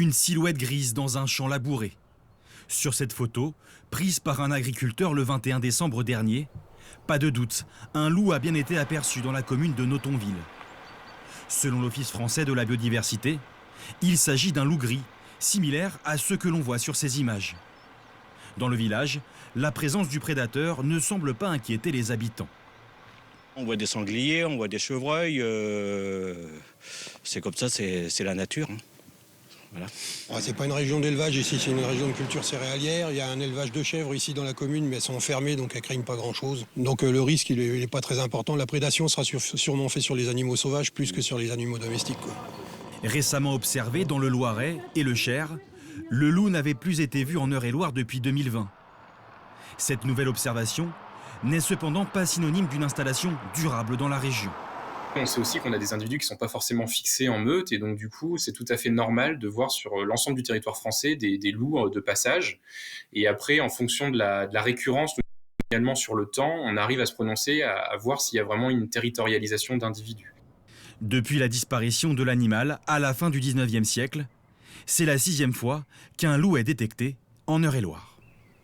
Une silhouette grise dans un champ labouré. Sur cette photo, prise par un agriculteur le 21 décembre dernier, pas de doute, un loup a bien été aperçu dans la commune de Notonville. Selon l'Office français de la biodiversité, il s'agit d'un loup gris, similaire à ceux que l'on voit sur ces images. Dans le village, la présence du prédateur ne semble pas inquiéter les habitants. On voit des sangliers, on voit des chevreuils, c'est comme ça, c'est la nature. Hein. Voilà. C'est pas une région d'élevage ici, c'est une région de culture céréalière. Il y a un élevage de chèvres ici dans la commune, mais elles sont enfermées, donc elles craignent pas grand-chose. Donc le risque, il est pas très important. La prédation sera sûrement faite sur les animaux sauvages plus que sur les animaux domestiques, quoi. Récemment observé dans le Loiret et le Cher, le loup n'avait plus été vu en Eure-et-Loir depuis 2020. Cette nouvelle observation n'est cependant pas synonyme d'une installation durable dans la région. On sait aussi qu'on a des individus qui ne sont pas forcément fixés en meute et donc du coup c'est tout à fait normal de voir sur l'ensemble du territoire français des loups de passage. Et après en fonction de la récurrence, également sur le temps, on arrive à se prononcer, à voir s'il y a vraiment une territorialisation d'individus. Depuis la disparition de l'animal à la fin du 19e siècle, c'est la 6e fois qu'un loup est détecté en Eure-et-Loir.